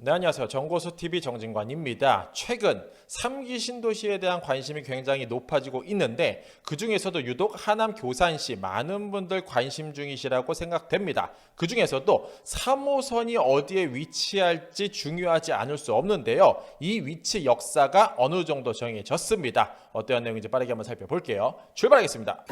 네, 안녕하세요. 정보수TV 정진관입니다. 최근 3기 신도시에 대한 관심이 굉장히 높아지고 있는데 그 중에서도 유독 하남 교산시 많은 분들 관심 중이시라고 생각됩니다. 그 중에서도 3호선이 어디에 위치할지 중요하지 않을 수 없는데요. 이 위치 역사가 어느 정도 정해졌습니다. 어떠한 내용인지 빠르게 한번 살펴볼게요. 출발하겠습니다.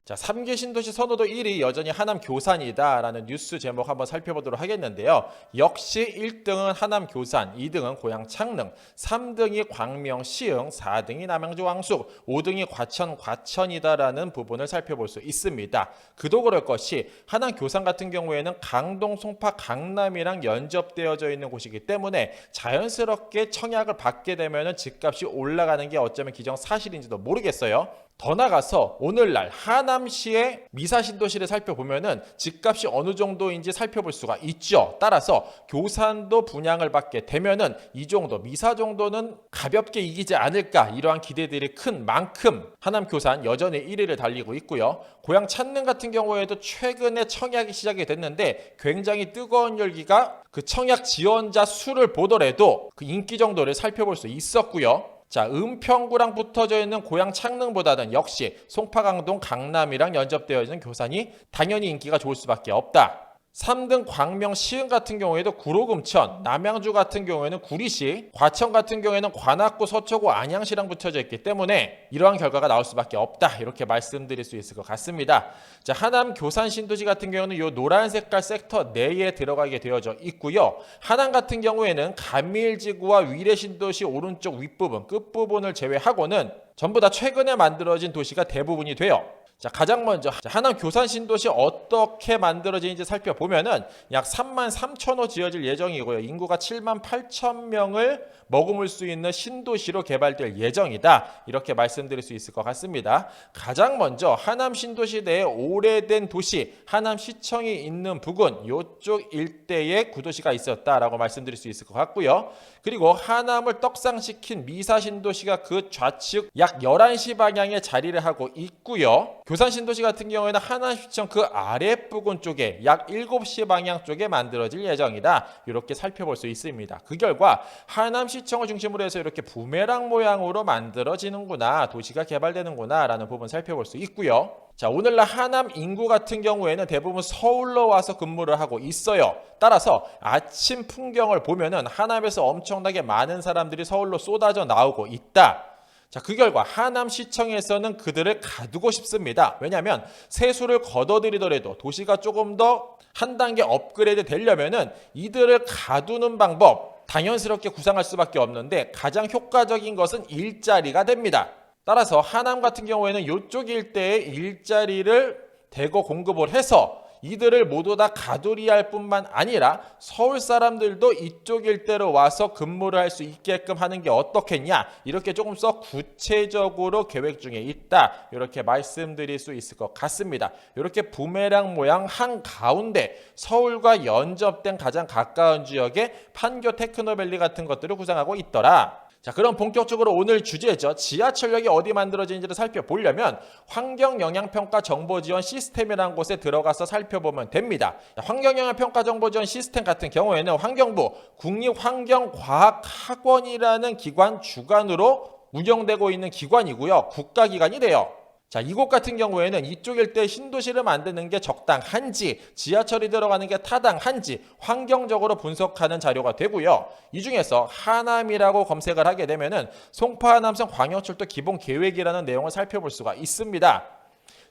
자, 3기 신도시 선호도 1위 여전히 하남 교산이다라는 뉴스 제목 한번 살펴보도록 하겠는데요. 역시 1등은 하남 교산, 2등은 고양 창릉, 3등이 광명 시흥, 4등이 남양주 왕숙, 5등이 과천 과천이다라는 부분을 살펴볼 수 있습니다. 그도 그럴 것이 하남 교산 같은 경우에는 강동, 송파, 강남이랑 연접되어져 있는 곳이기 때문에 자연스럽게 청약을 받게 되면 집값이 올라가는 게 어쩌면 기정사실인지도 모르겠어요. 더 나가서 오늘날 하남시의 미사신도시를 살펴보면은 집값이 어느 정도인지 살펴볼 수가 있죠. 따라서 교산도 분양을 받게 되면은 이 정도 미사 정도는 가볍게 이기지 않을까, 이러한 기대들이 큰 만큼 하남 교산 여전히 1위를 달리고 있고요. 고양 창릉 같은 경우에도 최근에 청약이 시작이 됐는데 굉장히 뜨거운 열기가 그 청약 지원자 수를 보더라도 그 인기 정도를 살펴볼 수 있었고요. 자, 은평구랑 붙어져 있는 고양 창릉보다는 역시 송파, 강동, 강남이랑 연접되어 있는 교산이 당연히 인기가 좋을 수밖에 없다. 3등 광명 시흥 같은 경우에도 구로금천, 남양주 같은 경우에는 구리시, 과천 같은 경우에는 관악구, 서초구, 안양시랑 붙여져 있기 때문에 이러한 결과가 나올 수밖에 없다, 이렇게 말씀드릴 수 있을 것 같습니다. 자, 하남 교산 신도시 같은 경우는 이 노란 색깔 섹터 내에 들어가게 되어져 있고요. 하남 같은 경우에는 감밀지구와 위례 신도시 오른쪽 윗부분, 끝부분을 제외하고는 전부 다 최근에 만들어진 도시가 대부분이 돼요. 자, 가장 먼저 하남 교산 신도시 어떻게 만들어지는지 살펴보면은 약 3만 3천 호 지어질 예정이고요. 인구가 7만 8천 명을 머금을 수 있는 신도시로 개발될 예정이다, 이렇게 말씀드릴 수 있을 것 같습니다. 가장 먼저 하남 신도시 내에 오래된 도시 하남시청이 있는 부근, 이쪽 일대에 구도시가 있었다라고 말씀드릴 수 있을 것 같고요. 그리고 하남을 떡상시킨 미사 신도시가 그 좌측 약 11시 방향에 자리를 하고 있고요. 교산 신도시 같은 경우에는 하남시청 그 아랫부근 쪽에 약 7시 방향 쪽에 만들어질 예정이다, 이렇게 살펴볼 수 있습니다. 그 결과 하남시청을 중심으로 해서 이렇게 부메랑 모양으로 만들어지는구나, 도시가 개발되는구나 라는 부분 살펴볼 수 있고요. 자, 오늘날 하남 인구 같은 경우에는 대부분 서울로 와서 근무를 하고 있어요. 따라서 아침 풍경을 보면은 하남에서 엄청나게 많은 사람들이 서울로 쏟아져 나오고 있다. 자, 그 결과 하남시청에서는 그들을 가두고 싶습니다. 왜냐하면 세수를 걷어들이더라도 도시가 조금 더 한 단계 업그레이드 되려면은 이들을 가두는 방법 당연스럽게 구상할 수밖에 없는데 가장 효과적인 것은 일자리가 됩니다. 따라서 하남 같은 경우에는 이쪽 일대에 일자리를 대거 공급을 해서 이들을 모두 다 가두리할 뿐만 아니라 서울 사람들도 이쪽 일대로 와서 근무를 할 수 있게끔 하는 게 어떻겠냐, 이렇게 조금 더 구체적으로 계획 중에 있다, 이렇게 말씀드릴 수 있을 것 같습니다. 이렇게 부메랑 모양 한가운데 서울과 연접된 가장 가까운 지역에 판교 테크노밸리 같은 것들을 구상하고 있더라. 자, 그럼 본격적으로 오늘 주제죠. 지하철역이 어디 만들어지는지를 살펴보려면 환경영향평가 정보지원 시스템이라는 곳에 들어가서 살펴보면 됩니다. 환경영향평가 정보지원 시스템 같은 경우에는 환경부 국립환경과학학원이라는 기관 주관으로 운영되고 있는 기관이고요. 국가기관이 돼요. 자, 이곳 같은 경우에는 이쪽 일대 신도시를 만드는 게 적당한지, 지하철이 들어가는 게 타당한지 환경적으로 분석하는 자료가 되고요. 이 중에서 하남이라고 검색을 하게 되면은 송파 하남선 광역철도 기본 계획이라는 내용을 살펴볼 수가 있습니다.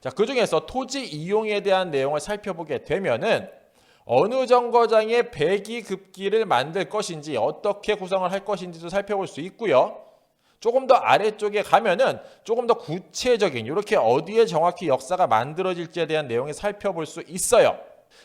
자, 그 중에서 토지 이용에 대한 내용을 살펴보게 되면은 어느 정거장에 배기급기를 만들 것인지, 어떻게 구성을 할 것인지도 살펴볼 수 있고요. 조금 더 아래쪽에 가면은 조금 더 구체적인 이렇게 어디에 정확히 역사가 만들어질지에 대한 내용을 살펴볼 수 있어요.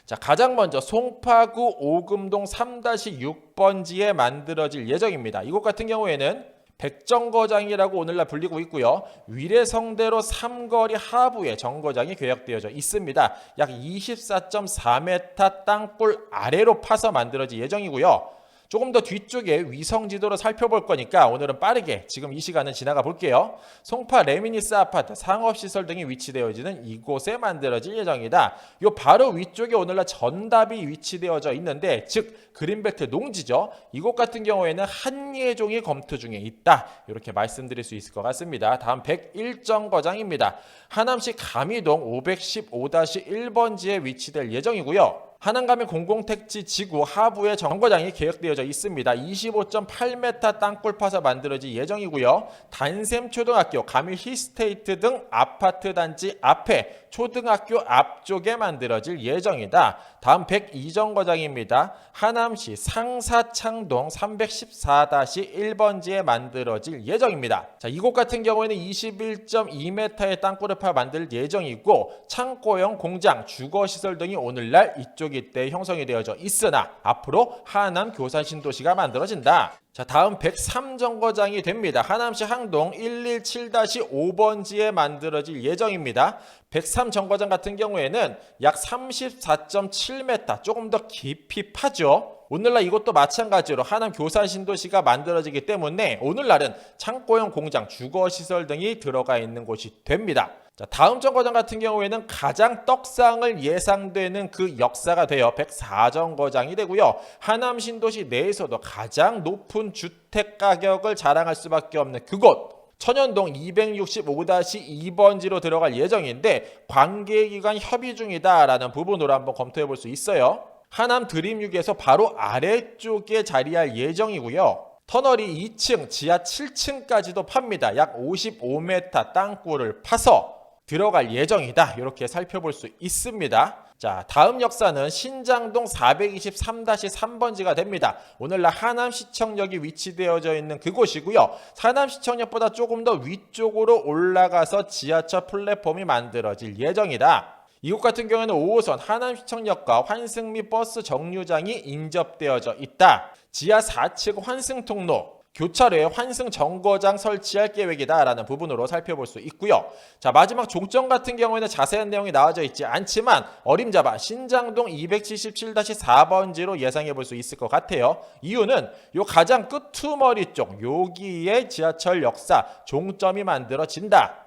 자, 가장 먼저 송파구 오금동 3-6번지에 만들어질 예정입니다. 이곳 같은 경우에는 백정거장이라고 오늘날 불리고 있고요. 위례성대로 삼거리 하부에 정거장이 계획되어져 있습니다. 약 24.4m 땅굴 아래로 파서 만들어질 예정이고요. 조금 더 뒤쪽에 위성 지도로 살펴볼 거니까 오늘은 빠르게 지금 이 시간은 지나가 볼게요. 송파 레미니스 아파트, 상업시설 등이 위치되어지는 이곳에 만들어질 예정이다. 요 바로 위쪽에 오늘날 전답이 위치되어져 있는데, 즉 그린벨트 농지죠. 이곳 같은 경우에는 한예종이 검토 중에 있다. 이렇게 말씀드릴 수 있을 것 같습니다. 다음 101정거장입니다. 하남시 감이동 515-1번지에 위치될 예정이고요. 하남가면 공공택지 지구 하부에 정거장이 계획되어져 있습니다. 25.8m 땅굴 파서 만들어질 예정이고요. 단샘초등학교, 가밀 힐스테이트 등 아파트 단지 앞에 초등학교 앞쪽에 만들어질 예정이다. 다음 102정거장입니다. 하남시 상사창동 314-1번지에 만들어질 예정입니다. 자, 이곳 같은 경우에는 21.2m의 땅굴을 파 만들 예정이고, 창고형 공장, 주거시설 등이 오늘날 이쪽 때 형성이 되어져 있으나 앞으로 하남 교산 신도시가 만들어진다. 자, 다음 103정거장이 됩니다. 하남시 항동 117-5번지에 만들어질 예정입니다. 103정거장 같은 경우에는 약 34.7m, 조금 더 깊이 파죠. 오늘날 이것도 마찬가지로 하남 교산 신도시가 만들어지기 때문에 오늘날은 창고형 공장, 주거시설 등이 들어가 있는 곳이 됩니다. 자, 다음 정거장 같은 경우에는 가장 떡상을 예상되는 그 역사가 되어 104정거장이 되고요. 하남 신도시 내에서도 가장 높은 주택 가격을 자랑할 수밖에 없는 그곳, 천연동 265-2번지로 들어갈 예정인데, 관계기관 협의 중이다라는 부분으로 한번 검토해 볼 수 있어요. 하남 드림육에서 바로 아래쪽에 자리할 예정이고요. 터널이 2층, 지하 7층까지도 팝니다. 약 55m 땅굴을 파서 들어갈 예정이다. 이렇게 살펴볼 수 있습니다. 자, 다음 역사는 신장동 423-3번지가 됩니다. 오늘날 하남시청역이 위치되어져 있는 그곳이고요. 하남시청역보다 조금 더 위쪽으로 올라가서 지하철 플랫폼이 만들어질 예정이다. 이곳 같은 경우에는 5호선 하남시청역과 환승 및 버스 정류장이 인접되어져 있다. 지하 4층 환승통로, 교차로에 환승 정거장 설치할 계획이다라는 부분으로 살펴볼 수 있고요. 자, 마지막 종점 같은 경우에는 자세한 내용이 나와져 있지 않지만 어림잡아 신장동 277-4번지로 예상해 볼 수 있을 것 같아요. 이유는 요 가장 끄트머리 쪽 여기에 지하철 역사 종점이 만들어진다.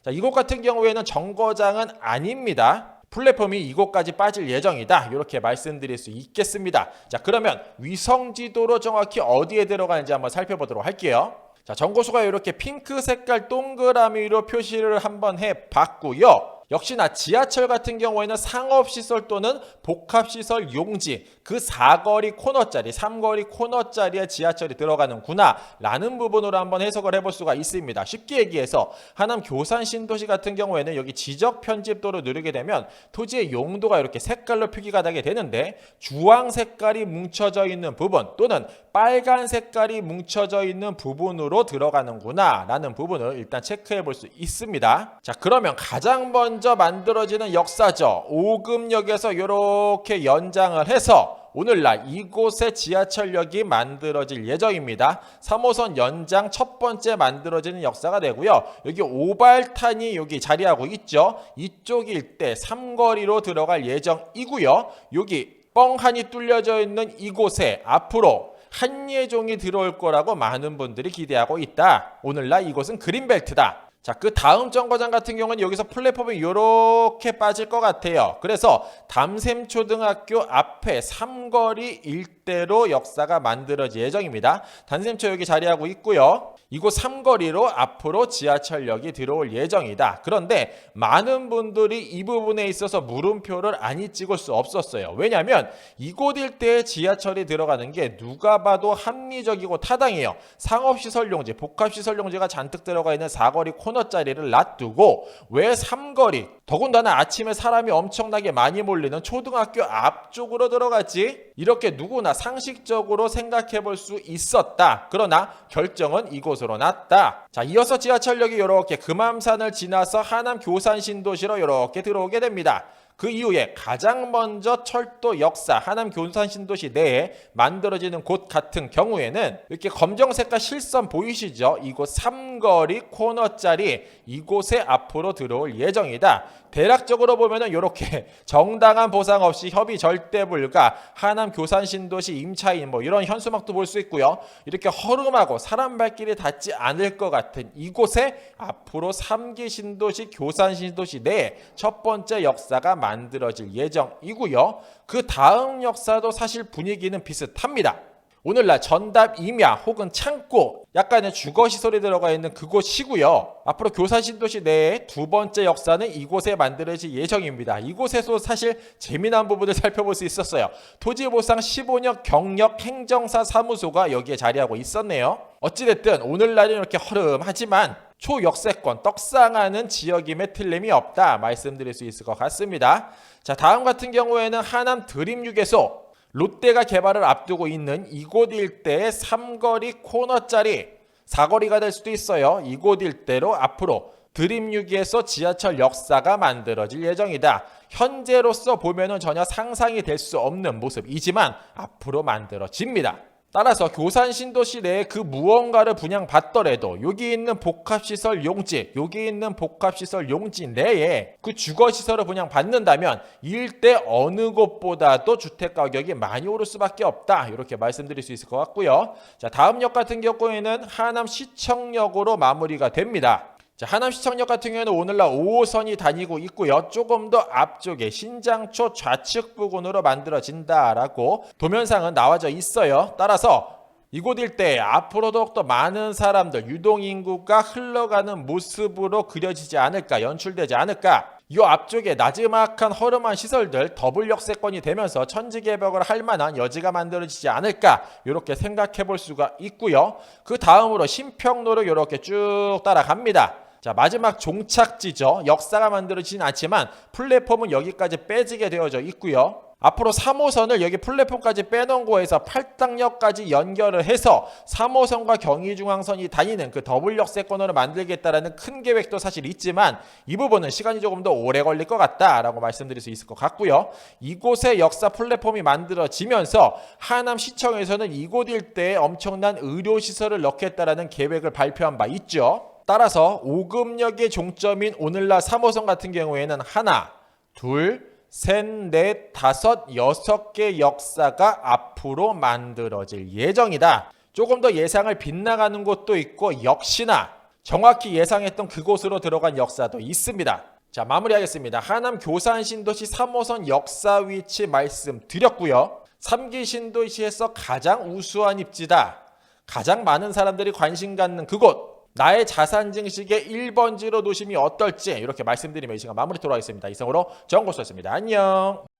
자, 이곳 같은 경우에는 정거장은 아닙니다. 플랫폼이 이곳까지 빠질 예정이다. 이렇게 말씀드릴 수 있겠습니다. 자, 그러면 위성지도로 정확히 어디에 들어가는지 한번 살펴보도록 할게요. 자, 정거수가 이렇게 핑크 색깔 동그라미로 표시를 한번 해봤고요. 역시나 지하철 같은 경우에는 상업시설 또는 복합시설 용지, 그 4거리 코너짜리, 3거리 코너짜리에 지하철이 들어가는구나 라는 부분으로 한번 해석을 해볼 수가 있습니다. 쉽게 얘기해서 하남 교산 신도시 같은 경우에는 여기 지적 편집도를 누르게 되면 토지의 용도가 이렇게 색깔로 표기가 되게 되는데, 주황 색깔이 뭉쳐져 있는 부분 또는 빨간 색깔이 뭉쳐져 있는 부분으로 들어가는구나 라는 부분을 일단 체크해 볼 수 있습니다. 자, 그러면 가장 먼저 만들어지는 역사죠. 오금역에서 이렇게 연장을 해서 오늘날 이곳에 지하철역이 만들어질 예정입니다. 3호선 연장 첫 번째 만들어지는 역사가 되고요. 여기 오발탄이 여기 자리하고 있죠. 이쪽 일대 3거리로 들어갈 예정이고요. 여기 뻥하니 뚫려져 있는 이곳에 앞으로 한예종이 들어올 거라고 많은 분들이 기대하고 있다. 오늘날 이곳은 그린벨트다. 자, 그 다음 정거장 같은 경우는 여기서 플랫폼이 이렇게 빠질 것 같아요. 그래서 담샘초등학교 앞에 3거리 일대로 역사가 만들어질 예정입니다. 담샘초 여기 자리하고 있고요. 이곳 3거리로 앞으로 지하철역이 들어올 예정이다. 그런데 많은 분들이 이 부분에 있어서 물음표를 안 찍을 수 없었어요. 왜냐하면 이곳 일대에 지하철이 들어가는 게 누가 봐도 합리적이고 타당해요. 상업시설 용지, 복합시설 용지가 잔뜩 들어가 있는 4거리 코너짜리를 놔두고 왜 3거리, 더군다나 아침에 사람이 엄청나게 많이 몰리는 초등학교 앞쪽으로 들어갔지? 이렇게 누구나 상식적으로 생각해 볼 수 있었다. 그러나 결정은 이곳으로 났다. 자, 이어서 지하철역이 이렇게 금암산을 지나서 하남 교산 신도시로 이렇게 들어오게 됩니다. 그 이후에 가장 먼저 철도 역사 하남 교산 신도시 내에 만들어지는 곳 같은 경우에는 이렇게 검정색깔 실선 보이시죠? 이곳 삼거리 코너짜리 이곳에 앞으로 들어올 예정이다. 대략적으로 보면은 이렇게 정당한 보상 없이 협의 절대 불가 하남 교산 신도시 임차인 뭐 이런 현수막도 볼 수 있고요. 이렇게 허름하고 사람 발길이 닿지 않을 것 같은 이곳에 앞으로 3기 신도시 교산 신도시 내에 첫 번째 역사가 만들어질 예정이고요. 그 다음 역사도 사실 분위기는 비슷합니다. 오늘날 전답 임야 혹은 창고 약간의 주거시설이 들어가 있는 그곳이고요. 앞으로 교산신도시 내에 두 번째 역사는 이곳에 만들어질 예정입니다. 이곳에서 사실 재미난 부분을 살펴볼 수 있었어요. 토지보상 15년 경력 행정사 사무소가 여기에 자리하고 있었네요. 어찌됐든 오늘날은 이렇게 허름하지만 초역세권 떡상하는 지역임에 틀림이 없다 말씀드릴 수 있을 것 같습니다. 자, 다음 같은 경우에는 하남 드림유게소 롯데가 개발을 앞두고 있는 이곳 일대의 삼거리 코너짜리 사거리가 될 수도 있어요. 이곳 일대로 앞으로 드림유기에서 지하철 역사가 만들어질 예정이다. 현재로서 보면은 전혀 상상이 될 수 없는 모습이지만 앞으로 만들어집니다. 따라서 교산 신도시 내에 그 무언가를 분양받더라도 여기 있는 복합시설 용지, 여기 있는 복합시설 용지 내에 그 주거시설을 분양받는다면 일대 어느 곳보다도 주택가격이 많이 오를 수밖에 없다. 이렇게 말씀드릴 수 있을 것 같고요. 자, 다음 역 같은 경우에는 하남시청역으로 마무리가 됩니다. 자, 하남시청역 같은 경우에는 오늘날 5호선이 다니고 있고요. 조금 더 앞쪽에 신장초 좌측 부근으로 만들어진다라고 도면상은 나와져 있어요. 따라서 이곳 일대에 앞으로 더욱더 많은 사람들, 유동인구가 흘러가는 모습으로 그려지지 않을까, 연출되지 않을까. 이 앞쪽에 나지막한 허름한 시설들 더블 역세권이 되면서 천지개벽을 할 만한 여지가 만들어지지 않을까 이렇게 생각해 볼 수가 있고요. 그 다음으로 신평로로 이렇게 쭉 따라갑니다. 자, 마지막 종착지죠. 역사가 만들어지진 않지만 플랫폼은 여기까지 빼지게 되어져 있고요. 앞으로 3호선을 여기 플랫폼까지 빼놓은 곳에서 팔당역까지 연결을 해서 3호선과 경의중앙선이 다니는 그 더블 역세권으로 만들겠다라는 큰 계획도 사실 있지만 이 부분은 시간이 조금 더 오래 걸릴 것 같다라고 말씀드릴 수 있을 것 같고요. 이곳에 역사 플랫폼이 만들어지면서 하남시청에서는 이곳 일대에 엄청난 의료시설을 넣겠다라는 계획을 발표한 바 있죠. 따라서 5급역의 종점인 오늘날 3호선 같은 경우에는 하나, 둘, 셋, 넷, 다섯, 6개 역사가 앞으로 만들어질 예정이다. 조금 더 예상을 빗나가는 곳도 있고 역시나 정확히 예상했던 그곳으로 들어간 역사도 있습니다. 자, 마무리하겠습니다. 하남 교산 신도시 3호선 역사 위치 말씀드렸고요. 3기 신도시에서 가장 우수한 입지다. 가장 많은 사람들이 관심 갖는 그곳. 나의 자산 증식의 1번지로 놓으심이 어떨지 이렇게 말씀드리며 이 시간 마무리하도록 하겠습니다. 이상으로 정고수였습니다. 안녕.